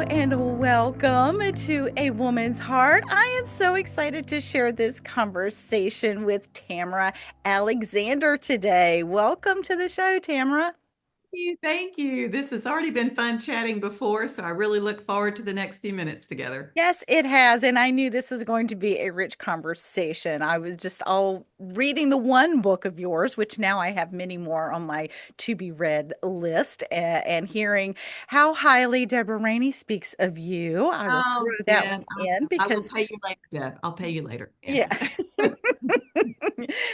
and welcome to A Woman's Heart. I am so excited to share this conversation with Tamera Alexander today. Welcome to the show, Tamera. You. Thank you. This has already been fun chatting before, so I really look forward to the next few minutes together. Yes, it has, and I knew this was going to be a rich conversation. I was just all reading the one book of yours, which now I have many more on my to be read list, and hearing how highly Deborah Rainey speaks of you. I will throw Oh, that one Deb, in I will because pay you later, Deb. I'll pay you later. Yeah. yeah.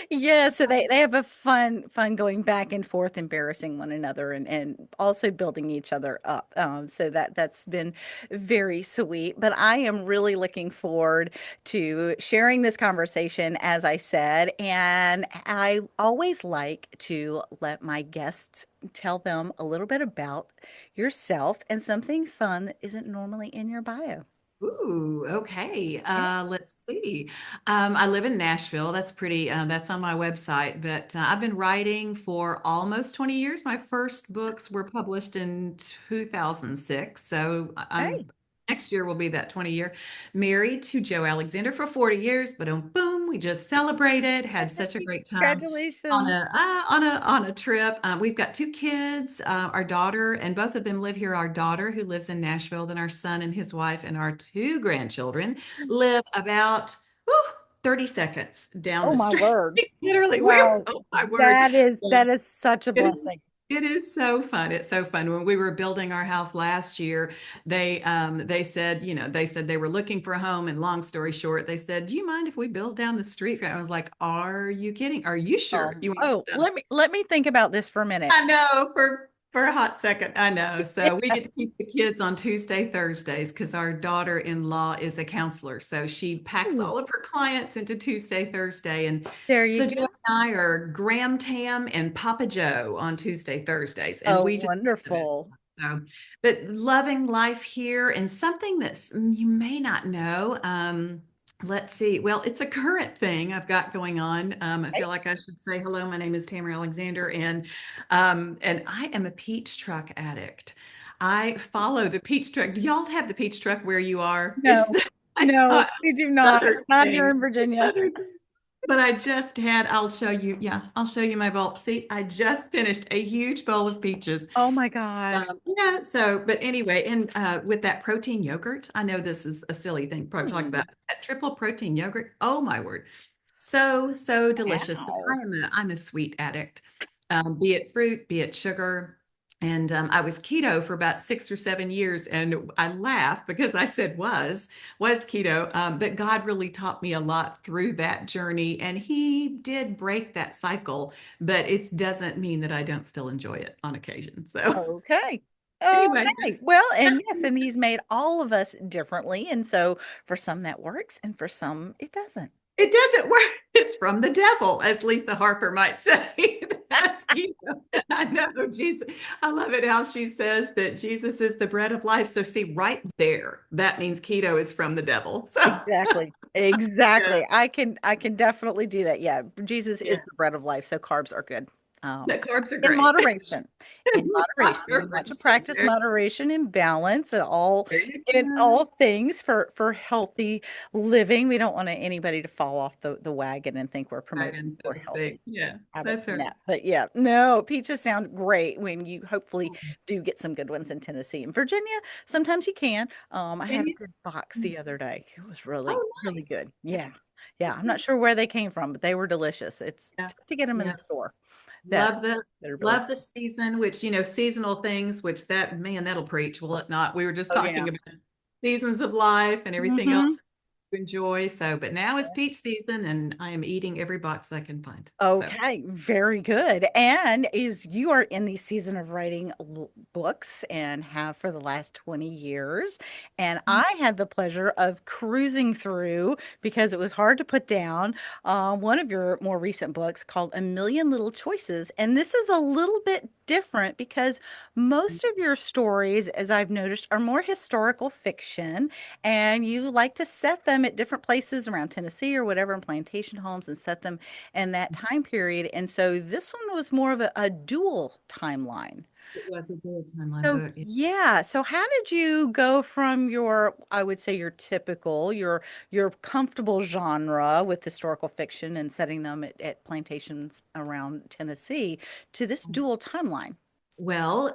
Yeah, so they have a fun going back and forth, embarrassing one another and also building each other up. So that's been very sweet. But I am really looking forward to sharing this conversation, as I said, and I always like to let my guests tell them a little bit about yourself and something fun that isn't normally in your bio. Ooh, okay. Yeah. Let's see. I live in Nashville. That's pretty, that's on my website, but I've been writing for almost 20 years. My first books were published in 2006. So I'm Hey, next year will be that 20 year. Married to Joe Alexander for 40 years, but boom, we just celebrated, had such a great time on congratulations. a trip. We've got two kids, our daughter, and both of them live here. Our daughter, who lives in Nashville, then our son and his wife, and our two grandchildren live about 30 seconds down Oh the my street. word. Literally, we're Wow. oh my word. Yeah. That is such a It is blessing. it is so fun. It's so fun. When we were building our house last year, they said, they said they were looking for a home. And long story short, they said, "Do you mind if we build down the street?" I was like, "Are you kidding? Are you sure you want to Oh, build down?" let me think about this for a minute. I know for a hot second. I know. So we get to keep the kids on Tuesday, Thursdays because our daughter-in-law is a counselor. So she packs Ooh, all of her clients into Tuesday, Thursday. And there you so go. Joe and I are Graham Tam and Papa Joe on Tuesday, Thursdays. And Oh, we just wonderful. so, but loving life here and something that's you may not know. Let's see. Well, it's a current thing I've got going on. I Hey, feel like I should say hello. My name is Tamera Alexander, and I am a peach truck addict. I follow the peach truck. Do y'all have the peach truck where you are? It's no, the no, we do not. another Not here thing. in Virginia. Another thing. But I just had, I'll show you. Yeah, I'll show you my bowl. See, I just finished a huge bowl of peaches. Oh my gosh. Yeah, so, but anyway, and with that protein yogurt, I know this is a silly thing to probably talk Hmm. about. That triple protein yogurt, oh my word. So delicious. But Wow. I'm a sweet addict, be it fruit, be it sugar. And I was keto for about 6 or 7 years, and I laugh because I said was keto. But God really taught me a lot through that journey, and He did break that cycle. But it doesn't mean that I don't still enjoy it on occasion. So Okay. anyway, Okay. Well, and yes, and he's made all of us differently. And so for some that works, and for some it doesn't. it doesn't work. It's from the devil, as Lisa Harper might say. That's keto. I know Jesus. I love it how she says that Jesus is the bread of life. So see, right there, that means keto is from the devil. So Exactly. yeah, Exactly. I can definitely do that. Yeah. Jesus is yeah. the bread of life, so carbs are good. The Um, carbs are in great. moderation. In moderation. We want to Moderation. practice moderation and balance There you in go. all things for healthy living. We don't want anybody to fall off the wagon and think we're promoting Dragon, so for to speak. healthy Yeah, habits that's and right. that. But yeah, no, peaches sound great when you hopefully do get some good ones in Tennessee. In Virginia, sometimes you can. I Can had a you? good box the other day. It was really, Oh, really nice. good. Yeah. Yeah. I'm not sure where they came from, but they were delicious. It's Yeah, tough to get them in yeah. the store that Love the that are really love the season, which seasonal things, which that man, that'll preach, will it not? We were just oh yeah. talking about seasons of life and everything else Hmm. to enjoy. So, but now is peach season, and I am eating every box I can find. So, Okay, very good. And is you are in the season of writing books and have for the last 20 years. And I had the pleasure of cruising through because it was hard to put down one of your more recent books called A Million Little Choices. And this is a little bit different because most of your stories, as I've noticed, are more historical fiction, and you like to set them at different places around Tennessee or whatever in plantation homes and set them in that time period. And so this one was more of a dual timeline. It was a good timeline So book. yeah, so how did you go from your, I would say your typical, your comfortable genre with historical fiction and setting them at plantations around Tennessee to this dual timeline? Well,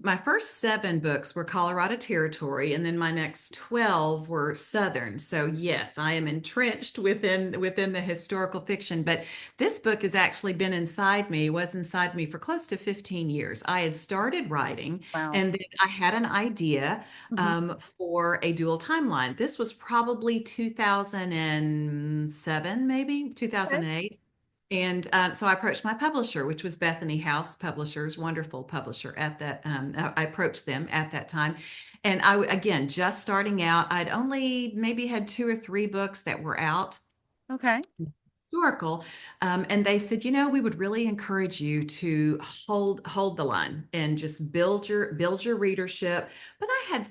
my first seven books were Colorado territory, and then my next 12 were Southern. So yes, I am entrenched within the historical fiction, but this book has actually been inside me, was inside me for close to 15 years. I had started writing, Wow. and then I had an idea Hmm. for a dual timeline. This was probably 2007, maybe Okay. 2008. And so I approached my publisher, which was Bethany House Publishers, wonderful publisher at that. I approached them at that time. And again, just starting out, I'd only maybe had two or three books that were out Okay. historical, and they said, we would really encourage you to hold the line and just build your readership. But I had,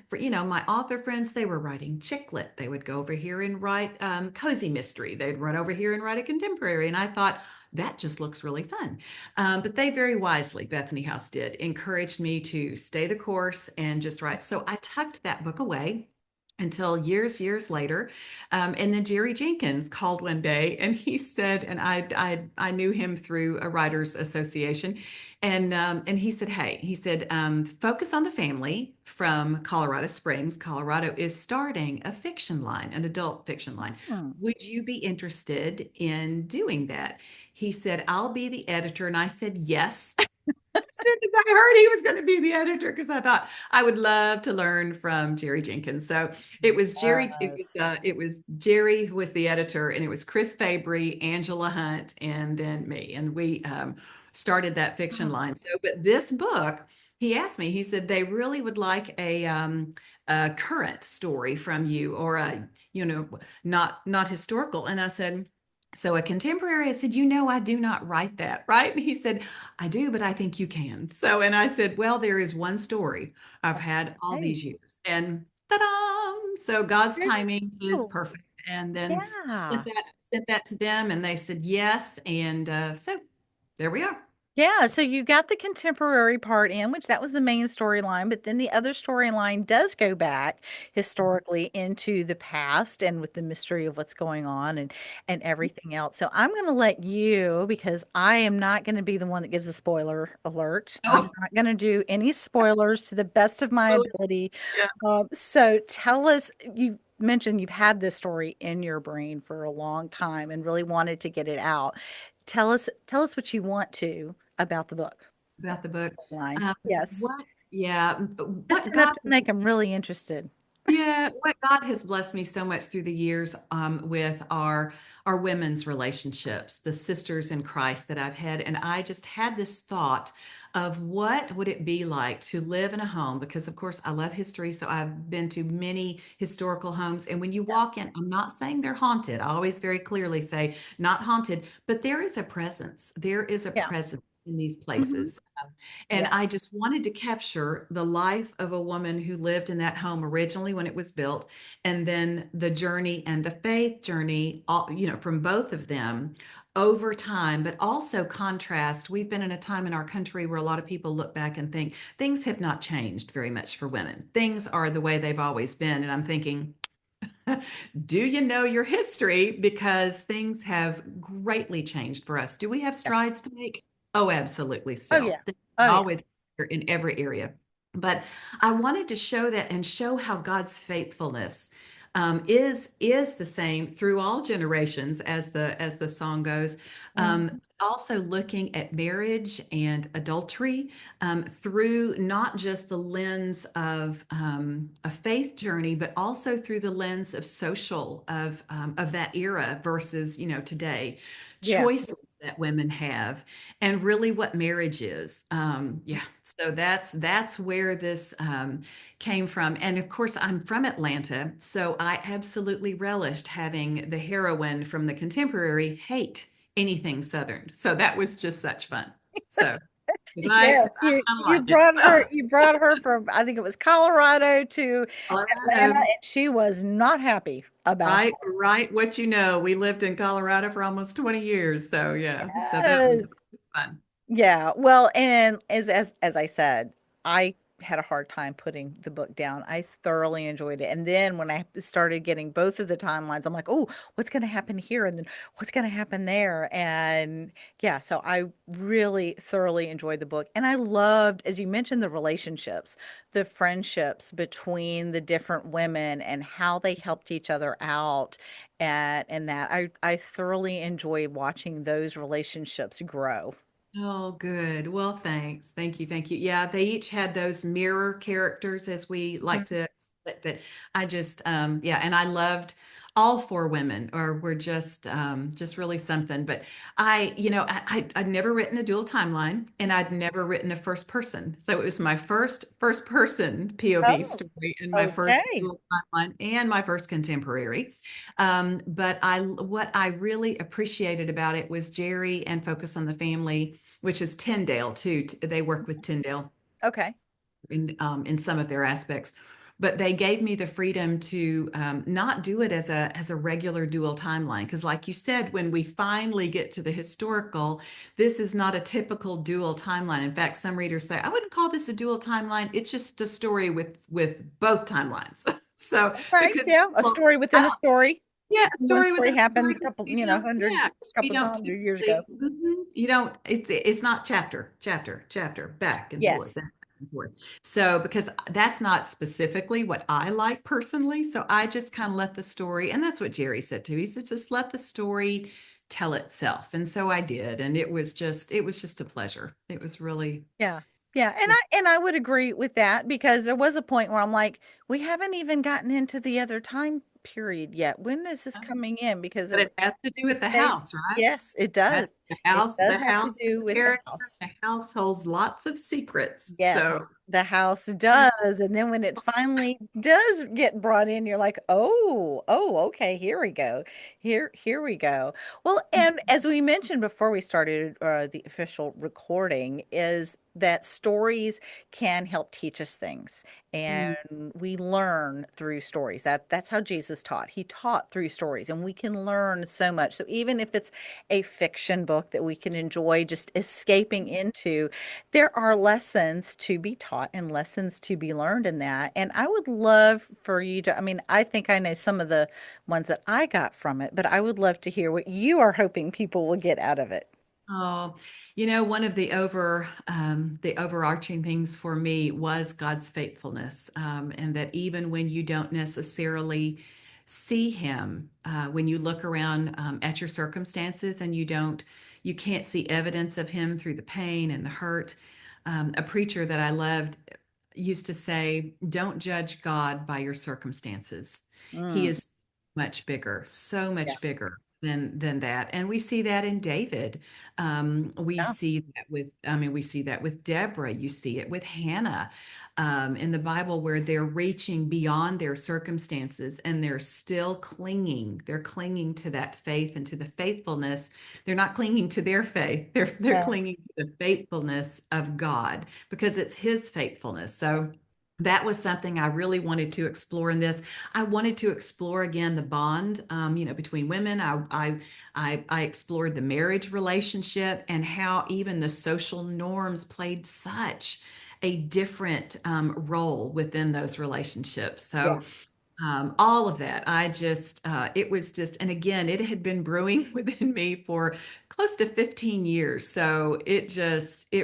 my author friends, they were writing chick lit. They would go over here and write cozy mystery. They'd run over here and write a contemporary, and I thought that just looks really fun. But they very wisely, Bethany House did, encouraged me to stay the course and just write. So I tucked that book away until years later. And then Jerry Jenkins called one day and he said, and I knew him through a writers association. And he said, hey, he said, Focus on the Family from Colorado Springs, Colorado is starting a fiction line, an adult fiction line. Hmm. Would you be interested in doing that? He said, I'll be the editor. And I said, yes. As soon as I heard he was going to be the editor, because I thought I would love to learn from Jerry Jenkins. So it was Jerry. Yes. It was Jerry who was the editor, and it was Chris Fabry, Angela Hunt, and then me, and we started that fiction line. So, but this book, he asked me. He said they really would like a current story from you, or a not historical. And I said. So a contemporary, I said, I do not write that, right? And he said, I do, but I think you can. So, and I said, well, there is one story I've had all Hey, these years. And ta-da! So God's there you timing is go. perfect. And then Yeah. sent that to them and they said yes. And so there we are. Yeah, so you got the contemporary part in, which that was the main storyline, but then the other storyline does go back historically into the past and with the mystery of what's going on and everything else. So I'm going to let you, because I am not going to be the one that gives a spoiler alert. I'm Oh, not going to do any spoilers to the best of my oh, ability. yeah. So tell us, you mentioned you've had this story in your brain for a long time and really wanted to get it out. Tell us what you want to about the book. About the book. Line. Um, Yes. what, yeah, Just what enough God to make them really interested. Yeah, what God has blessed me so much through the years with our women's relationships, the sisters in Christ that I've had, and I just had this thought of what would it be like to live in a home? Because of course I love history, so I've been to many historical homes, and when you walk in, I'm not saying they're haunted. I always very clearly say not haunted, but there is a presence. There is a Yeah. presence in these Hmm. places. And Yeah. I just wanted to capture the life of a woman who lived in that home originally when it was built, and then the journey and the faith journey, from both of them over time, but also contrast. We've been in a time in our country where a lot of people look back and think things have not changed very much for women. Things are the way they've always been. And I'm thinking, do you know your history? Because things have greatly changed for us. Do we have Yeah. strides to make? Oh, absolutely, Oh still. yeah. Oh yeah. Always in every area. But I wanted to show that and show how God's faithfulness is the same through all generations, as the song goes. Mhm. Also looking at marriage and adultery through not just the lens of a faith journey, but also through the lens of social of that era versus today, Yeah. choices that women have, and really what marriage is. Yeah, so that's where this came from, and of course I'm from Atlanta, so I absolutely relished having the heroine from the contemporary hate anything Southern. So that was just such fun. So. 'Cause I Yes, you kind of you like it. brought her So, you brought her from, I think it was Colorado to Atlanta, Colorado, and she was not happy about right, right. What you know, we lived in Colorado for almost 20 years. So yeah, so that was that. fun. Yeah, well, and as I said, I had a hard time putting the book down. I thoroughly enjoyed it. And then when I started getting both of the timelines, I'm like, "Oh, what's going to happen here and then what's going to happen there?" And yeah, so I really thoroughly enjoyed the book. And I loved, as you mentioned, the relationships, the friendships between the different women and how they helped each other out. And that I thoroughly enjoyed watching those relationships grow. Oh, good. Well, thanks. Thank you. Thank you. Yeah, they each had those mirror characters, as we like to, but I just, yeah, and I loved all four women, or were just really something. But I'd never written a dual timeline, and I'd never written a first person. So it was my first person POV Oh, story, and my first okay. dual timeline, and my first contemporary. But what I really appreciated about it was Jerry and Focus on the Family, which is Tyndale too. They work with Tyndale Okay. in some of their aspects, but they gave me the freedom to not do it as a regular dual timeline, because, like you said, when we finally get to the historical, this is not a typical dual timeline. In fact, some readers say, "I wouldn't call this a dual timeline. It's just a story with both timelines." So Right. because Yeah. A well, story within a story. yeah, a One story story within a story happens a because couple, we don't, hundred, yeah, because we couple don't hundred years ago. typically, you don't, it's not chapter, Yes. back and forth. So because that's not specifically what I like personally, so I just kind of let the story, and that's what Jerry said too. He said just let the story tell itself, and so I did, and it was just a pleasure. It was really Yeah. Yeah. And just, I would agree with that because there was a point where I'm like, we haven't even gotten into the other time period yet. When is this coming in? Because but it has to do with it the stays, house, right? yes, it does. That's It does the have to house, do with the character, house. the house holds lots of secrets. Yes, So the house does. And then when it finally does get brought in, you're like, oh, okay, here we go. Here we go. Well, and as we mentioned before we started the official recording, is that stories can help teach us things. And mm, we learn through stories. That's how Jesus taught. He taught through stories, and we can learn so much. So even if it's a fiction book that we can enjoy just escaping into, there are lessons to be taught and lessons to be learned in that. And I would love for you to, I mean, I think I know some of the ones that I got from it, but I would love to hear what you are hoping people will get out of it. oh, one of the overarching things for me was God's faithfulness, and that even when you don't necessarily see Him, when you look around at your circumstances and you can't see evidence of Him through the pain and the hurt. A preacher that I loved used to say, "Don't judge God by your circumstances. He Mm, is much bigger, so yeah, much bigger." Than that, and we see that in David. We yeah, see that we see that with Deborah. You see it with Hannah in the Bible, where they're reaching beyond their circumstances and they're still clinging. They're clinging to that faith and to the faithfulness. They're not clinging to their faith. They're yeah, clinging to the faithfulness of God, because it's His faithfulness. So that was something I really wanted to explore in this. I wanted to explore again the bond, between women. I explored the marriage relationship and how even the social norms played such a different role within those relationships. yeah. So all of that, it was just, and again, it had been brewing within me for close to 15 years. So it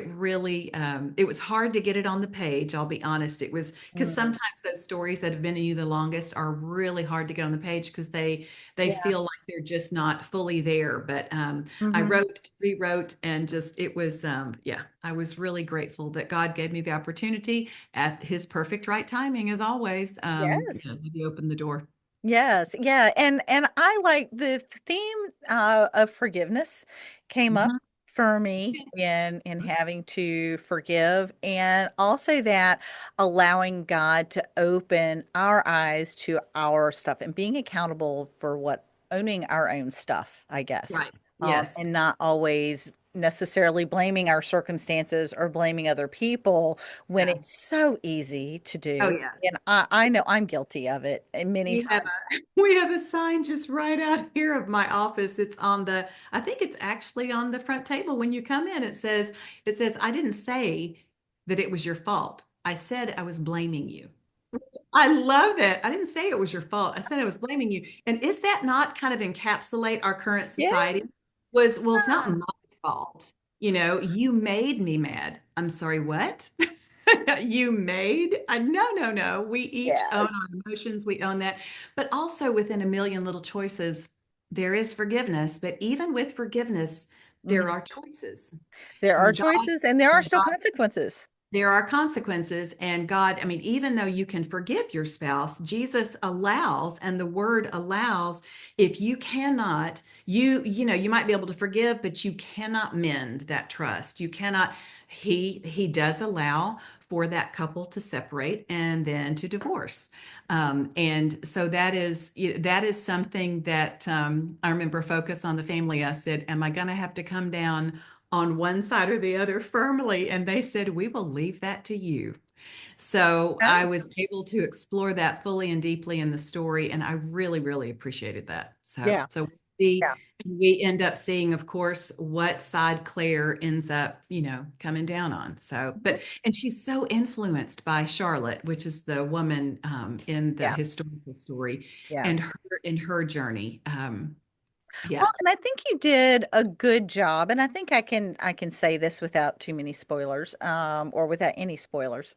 really, it was hard to get it on the page. I'll be honest. It was because Mm, sometimes those stories that have been in you the longest are really hard to get on the page because they yeah. feel like they're just not fully there. But I Hmm. wrote, rewrote, and just, it was, yeah, I was really grateful that God gave me the opportunity at His perfect right timing, as always. Yes. Maybe open the door. Yes, yeah, and I like the theme of forgiveness came up Mhm. for me in having to forgive, and also that allowing God to open our eyes to our stuff and being accountable for what owning our own stuff, I guess, Right. Yes. and not always necessarily blaming our circumstances or blaming other people when Yeah. it's so easy to Oh, do. yeah. And I know I'm guilty of it many We have times. a we have a sign just right out here of my office. It's on the, I think it's actually on the front table when you come in. It says, I didn't say that it was your fault. I said I was blaming you. I love that. I didn't say it was your fault. I said I was blaming you. And is that not kind of encapsulate our current Yeah. society? Well, it's not my fault. You made me mad. I'm sorry, what? You made? No, no, no. We each Yeah. own our emotions. We own that. But also within a million little choices, there is forgiveness. But even with forgiveness, there Mhm. are choices. There are And God, choices and there are and still God consequences. there are consequences, and God, I mean, even though you can forgive your spouse, Jesus allows, and the word allows, if you cannot, you might be able to forgive, but you cannot mend that trust. You cannot, he does allow for that couple to separate and then to divorce. And so that is something that I remember Focus on the Family. I said, am I going to have to come down on one side or the other firmly? And they said, we will leave that to you. So I Oh, was able to explore that fully and deeply in the story. And I really, really appreciated that. So, yeah. so we, Yeah. we end up seeing, of course, what side Claire ends up, coming down on. So, and she's so influenced by Charlotte, which is the woman in the Yeah. historical story, Yeah. and her journey. Well, Yeah. and I think you did a good job, and I think I can say this without too many spoilers, or without any spoilers.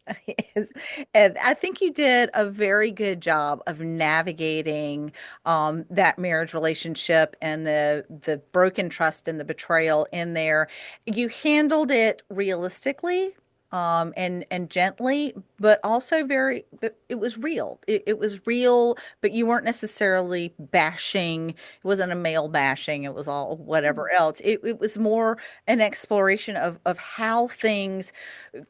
is, and I think you did a very good job of navigating that marriage relationship and the broken trust and the betrayal in there. You handled it realistically. And gently, but also but it was real. It was real, but you weren't necessarily bashing. It wasn't a male bashing. It was all whatever else. It was more an exploration of how things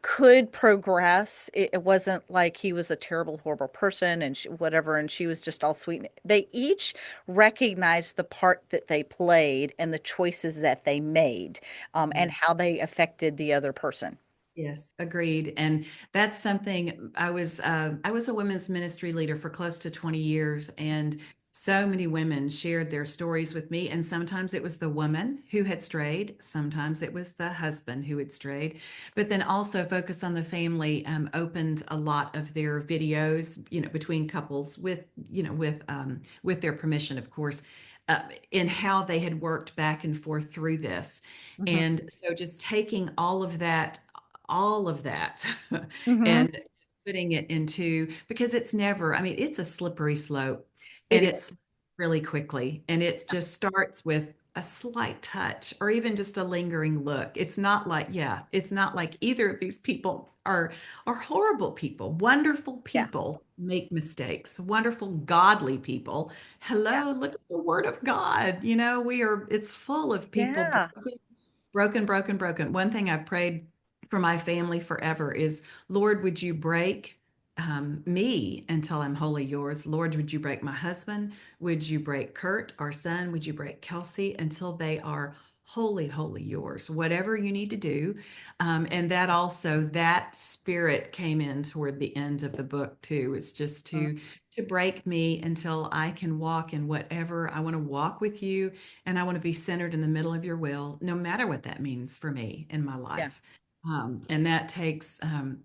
could progress. It wasn't like he was a terrible, horrible person and whatever, and she was just all sweet. They each recognized the part that they played and the choices that they made, and how they affected the other person. Yes, agreed. And that's something I was a women's ministry leader for close to 20 years, and so many women shared their stories with me. And sometimes it was the woman who had strayed, sometimes it was the husband who had strayed. But then also Focus on the Family opened a lot of their videos, between couples with their permission, of course, in how they had worked back and forth through this. Hmm. And so just taking all of that Hmm. and putting it into, because it's never, I mean, it's a slippery slope, It and is. it's really quickly, and it just starts with a slight touch or even just a lingering look. It's not like either of these people are horrible people. Wonderful Yeah. people make mistakes. Wonderful godly people, Yeah. hello, look at the word of God. It's full of people Yeah. broken, broken, broken, broken. One thing I've prayed for my family forever is, Lord, would you break me until I'm wholly yours? Lord, would you break my husband? Would you break Kurt, our son? Would you break Kelsey until they are wholly, wholly yours? Whatever you need to do. And that spirit came in toward the end of the book too. It's just Mm. to break me until I can walk in whatever I want to walk with you, and I want to be centered in the middle of your will, no matter what that means for me in my Yeah. life. And that takes,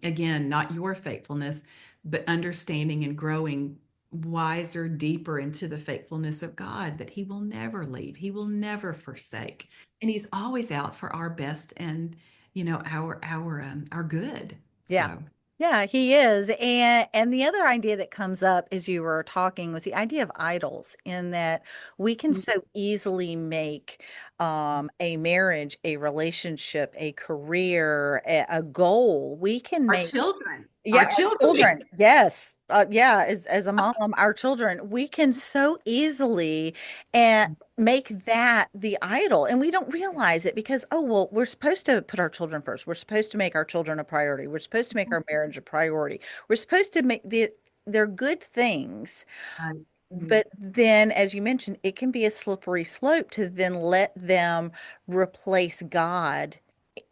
again, not your faithfulness, but understanding and growing wiser, deeper into the faithfulness of God, that He will never leave, He will never forsake, and He's always out for our best and our good. Yeah. So, Yeah, he is. And the other idea that comes up as you were talking was the idea of idols, in that we can so easily make a marriage, a relationship, a career, a goal. We can our make. children, Yeah, our our children. children. Yes. Yeah, as a mom, our children, we can so easily make that the idol. And we don't realize it because, oh, well, we're supposed to put our children first. We're supposed to make our children a priority. We're supposed to make our marriage a priority. We're supposed to make they're good things, Mhm. But then, as you mentioned, it can be a slippery slope to then let them replace God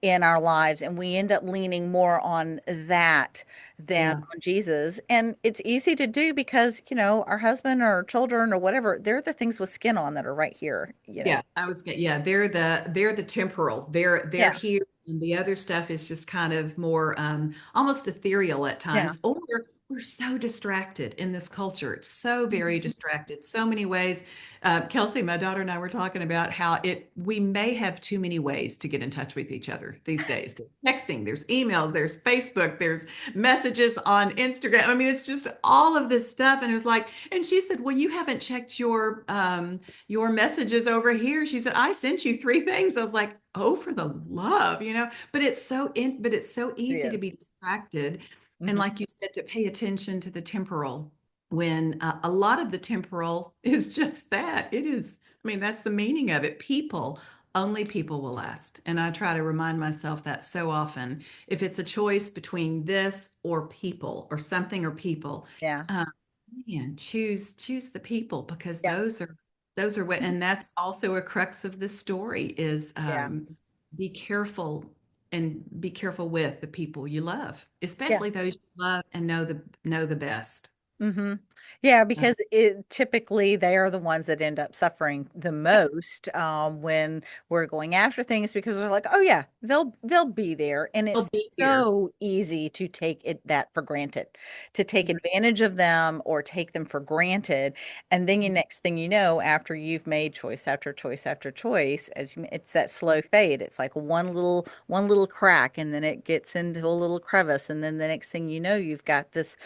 in our lives, and we end up leaning more on that than Yeah. on Jesus. And it's easy to do because, our husband or children or whatever, they're the things with skin on that are right here. Yeah, yeah, they're the temporal. They're Yeah, here, and the other stuff is just kind of more almost ethereal at yeah. times. Or we're so distracted in this culture. It's so very Mhm. distracted, so many ways. Kelsey, my daughter and I were talking about how we may have too many ways to get in touch with each other these days. There's texting, there's emails, there's Facebook, there's messages on Instagram. I mean, it's just all of this stuff. And it was like, and she said, well, you haven't checked your messages over here. She said, I sent you three things. I was like, oh, for the love, but it's so It easy to is. be distracted. And Mhm. like you said, to pay attention to the temporal when a lot of the temporal is just that. It is, I mean, that's the meaning of it. Only people will last. And I try to remind myself that so often. If it's a choice between this or people or something or people, Yeah, uh, man, choose the people because yeah, those are what, mhm, and that's also a crux of this story is yeah, be careful and be careful with the people you love, yeah. especially those you love and know the best. Hmm. Yeah, Uh, because typically they are the ones that end up suffering the yep, most when we're going after things because they're like, oh yeah, they'll be there, and they'll it's be here. so easy to take that for granted, to take Yeah. advantage of them or take them for granted, and then next thing you know, after you've made choice after choice after choice, it's that slow fade. It's like one little crack, and then it gets into a little crevice, and then the next thing you know, you've got this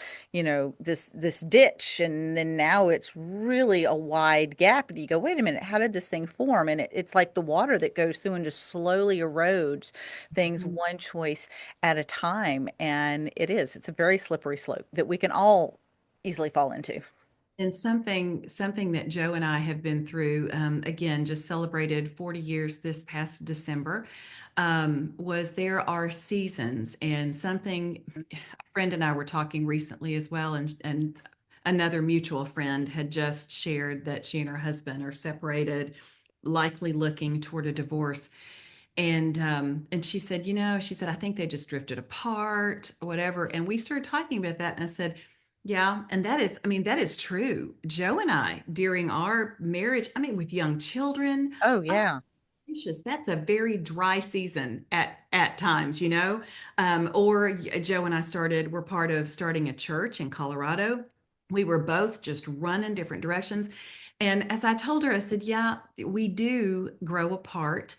ditch, and then now it's really a wide gap, and you go, wait a minute, how did this thing form? And it's like the water that goes through and just slowly erodes things Mhm. one choice at a time, and it's a very slippery slope that we can all easily fall into. And something that Joe and I have been through, again, just celebrated 40 years this past December, was there are seasons, and something a friend and I were talking recently as well, and another mutual friend had just shared that she and her husband are separated, likely looking toward a divorce. And she said, she said, I think they just drifted apart, or whatever. And we started talking about that. And I said, yeah, and that is, I mean, that is true. Joe and I, during our marriage, I mean, with young children, Oh oh yeah. gracious, that's a very dry season at times. Or Joe and I we're part of starting a church in Colorado. We were both just running different directions. And as I told her, I said, yeah, we do grow apart,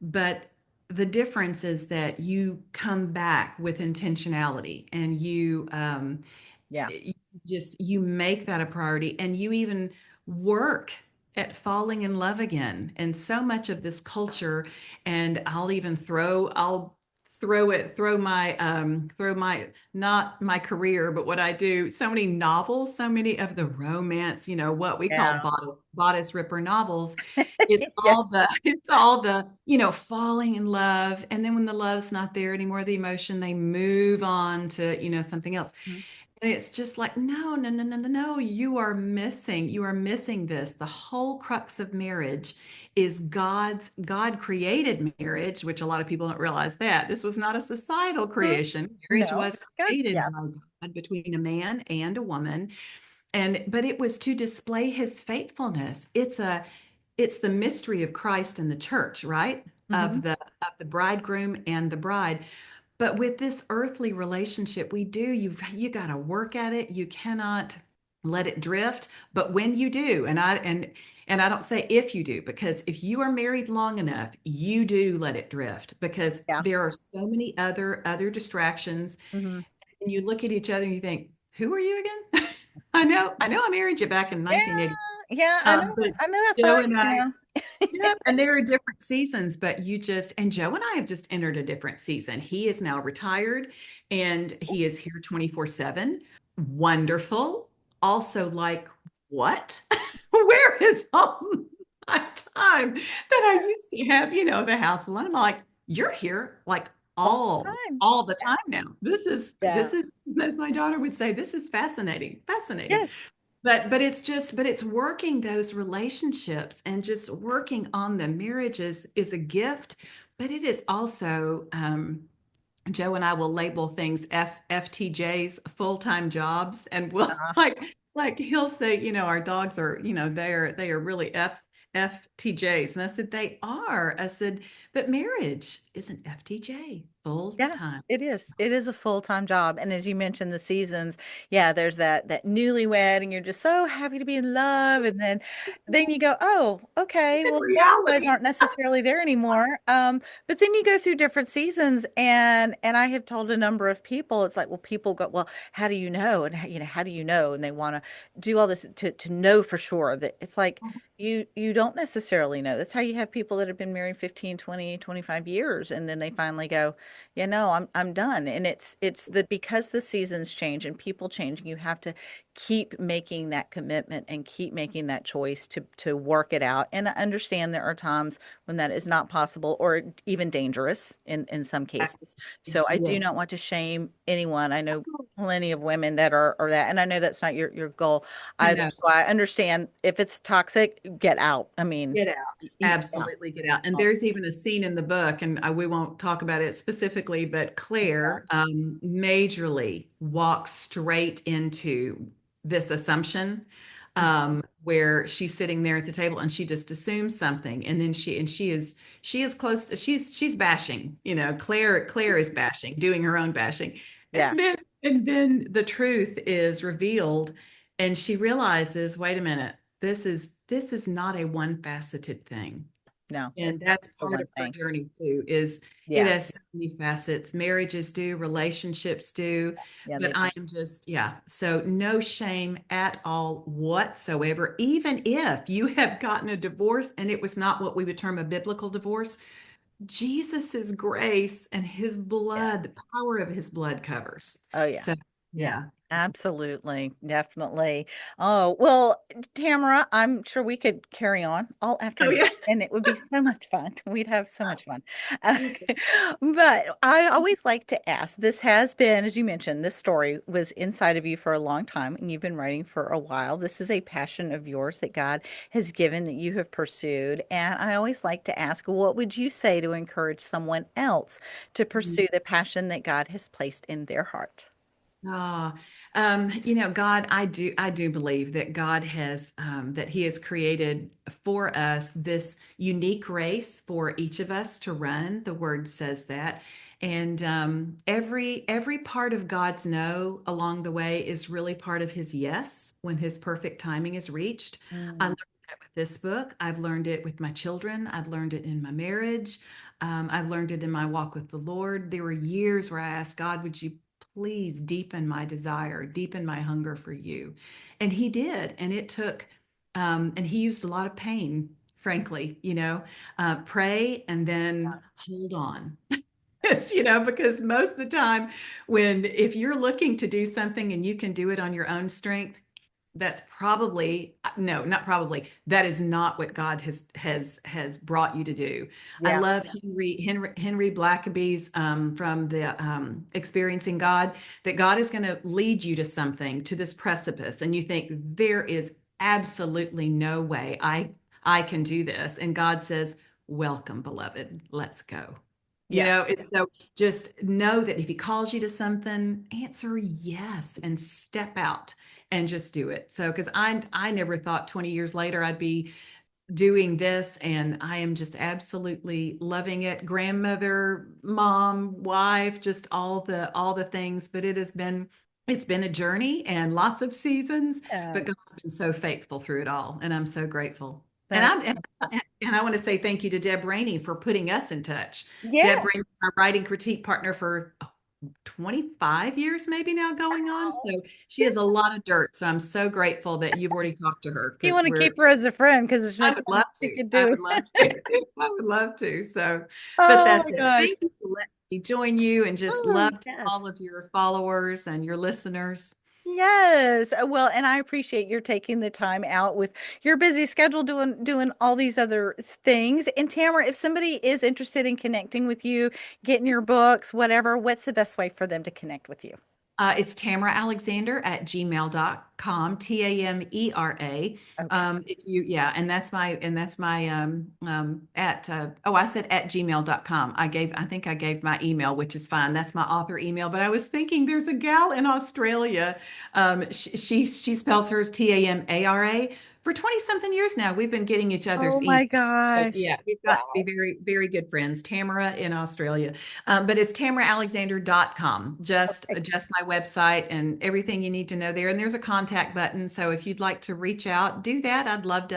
but the difference is that you come back with intentionality, and Yeah. you you make that a priority, and you even work at falling in love again. And so much of this culture, and I'll throw my not my career, but what I do, so many novels, so many of the romance, what we call Yeah. bodice ripper novels. Yeah. It's all the falling in love, and then when the love's not there anymore, the emotion, they move on to something else. Mhm. And it's just like, no, no, no, no, no, no. You are missing this. The whole crux of marriage is God created marriage, which a lot of people don't realize that. This was not a societal Mhm. creation. Marriage No. was God, created yeah. by God between a man and a woman. But it was to display his faithfulness. It's the mystery of Christ and the church, right? Hmm. Of the bridegroom and the bride. But with this earthly relationship, you got to work at it. You cannot let it drift. But when you do, and I don't say if you do, because if you are married long enough, you do let it drift, because Yeah. there are so many other distractions. Hmm. And you look at each other and you think, who are you again? I know I married you back in Yeah. 1980. Yeah. But I know. I Joe thought, and I, yeah, and there are different seasons, but and Joe and I have just entered a different season. He is now retired, and he is here 24/7. Wonderful. Also, like, what? Where is all my time that I used to have, the house alone? Like, you're here like all the all time. all the time now. This is Yeah. this is as my daughter would say, this is fascinating. Fascinating. Yes. but it's just but it's working those relationships and just working on the marriages is a gift, but it is also Joe and I will label things FTJs, full-time jobs, and we'll Uh, like he'll say, our dogs are, they are really FTJs. And I said, they are. I said, but marriage is an FTJ, full yeah, time. it is. It is a full-time job. And as you mentioned, the seasons, yeah, there's that newlywed, and you're just so happy to be in love. And then you go, oh, okay, In well, the butterflies reality. aren't necessarily there anymore. But then you go through different seasons, and I have told a number of people, it's like, well, people go, well, how do you know? And how do you know? And they want to do all this to know for sure that it's like you don't necessarily know. That's how you have people that have been married 15, 20, 25 years, and then they finally go, I'm done. And it's the because the seasons change and people change, you have to keep making that commitment and keep making that choice to work it out. And I understand there are times when that is not possible or even dangerous in some cases. So I do Yeah. not want to shame anyone. I know plenty of women that are that, and I know that's not your goal either. No. So I understand if it's toxic, get out. I mean, Get out. yeah. Absolutely get out. And there's even a scene in the book, and we won't talk about it specifically, but Claire majorly walks straight into this assumption where she's sitting there at the table and she just assumes something. And then she is close to she's bashing, Claire is bashing, doing her own bashing. Yeah. And then the truth is revealed and she realizes, wait a minute, this is not a one-faceted thing. No, And it's not that's the part one of her thing. journey too, is it Yeah. has so many facets. Marriages do, relationships do, Yeah, but they do. I am just, yeah. So no shame at all whatsoever. Even if you have gotten a divorce and it was not what we would term a biblical divorce, Jesus's grace and his Yeah. blood, the power of his blood covers. Oh yeah. So Yeah. yeah. Absolutely. Definitely. Oh, well, Tamara, I'm sure we could carry on all Oh afternoon yeah. and it would be so much fun. We'd have so much fun. Uh, but I always like to ask, this has been, as you mentioned, this story was inside of you for a long time and you've been writing for a while. This is a passion of yours that God has given that you have pursued. And I always like to ask, what would you say to encourage someone else to pursue the passion that God has placed in their heart? Ah, God, I do believe that God has, that He has created for us this unique race for each of us to run. The word says that. And every part of God's no along the way is really part of His yes when His perfect timing is reached. I Mm, learned that with this book. I've learned it with my children. I've learned it in my marriage. I've learned it in my walk with the Lord. There were years where I asked God, would you please deepen my desire, deepen my hunger for you? And he did. And it took, and he used a lot of pain, frankly, pray and then hold on. Because most of the time, if you're looking to do something and you can do it on your own strength, that's probably no, not probably. That is not what God has brought you to do. I yeah. love Henry Blackaby's from the Experiencing God, that God is going to lead you to something, to this precipice, and you think there is absolutely no way I can do this, and God says, "Welcome, beloved. Let's go." Yeah. It's so just know that if he calls you to something, answer yes and step out and just do it. So, because I never thought 20 years later I'd be doing this, and I am just absolutely loving it. Grandmother, mom, wife, just all the things. But it's been a journey and lots of seasons, Yeah. but God's been so faithful through it all, and I'm so grateful. And That's I want to say thank you to Deb Rainey for putting us in touch. Deb yes. Rainey, our writing critique partner for 25 years maybe now going on. Wow. So she has a lot of dirt. So I'm so grateful that you've already talked to her You because want to keep her as a friend because there's I no would telling love what she to. could I do. would love to. I would love to. So, but Oh that's my it. gosh. Thank you for letting me join you, and just Oh, love to yes. all of your followers and your listeners. Yes. Well, and I appreciate your taking the time out with your busy schedule doing all these other things. And Tamara, if somebody is interested in connecting with you, getting your books, whatever, what's the best way for them to connect with you? It's Tamera Alexander at gmail.com. tamera.com, Tamera. Okay. If you, yeah, and that's my, at, oh, I said at gmail.com. I think I gave my email, which is fine. That's my author email. But I was thinking there's a gal in Australia. She spells hers Tamara. For 20 something years now, we've been getting each Oh other's emails. my So gosh. yeah, we've got to be Wow. very, very good friends. Tamara in Australia. But it's tameraalexander.com. Okay. Just my website and everything you need to know there. And there's a contact button. So if you'd like to reach out, do that. I'd love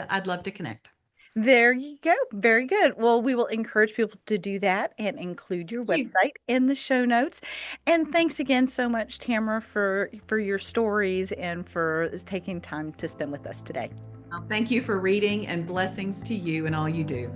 to connect. There you go. Very good. Well, we will encourage people to do that and include your You. website in the show notes. And thanks again so much, Tamara, for your stories and for taking time to spend with us today. Thank you for reading and blessings to you and all you do.